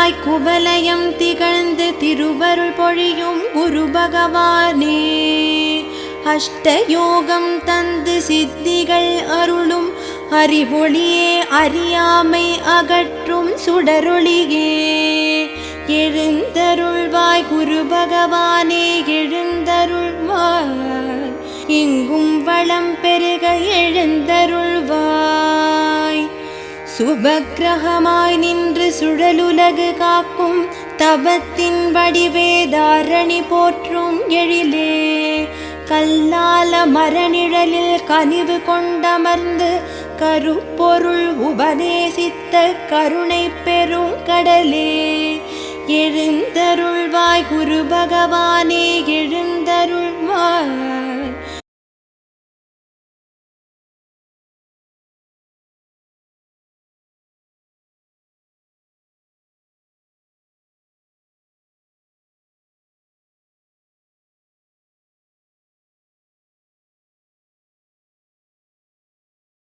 எழுந்தருள்வாய் குவலயம் திகழ்ந்து திருவருள் பொழியும் குரு பகவானே. அஷ்டயோகம் தந்து சித்திகள் அருளும் அறிவொளியே, அறியாமை அகற்றும் சுடரொளியே. எழுந்தருள்வாய் குரு பகவானே, எழுந்தருள்வாய் எங்கும் வளம் பெருக எழுந்தருள்வாய். சுபக்கிரகமாய் நின்று சுழலுலகு காக்கும் தவத்தின் வடிவே தாரணி போற்றும் எழிலே. கல்லால மரநிழலில் கனிவு கொண்டமர்ந்து கருப்பொருள் உபதேசித்த கருணை பெரும் கடலே. எழுந்தருள்வாய் குரு பகவானே, எழுந்தருள்வாய்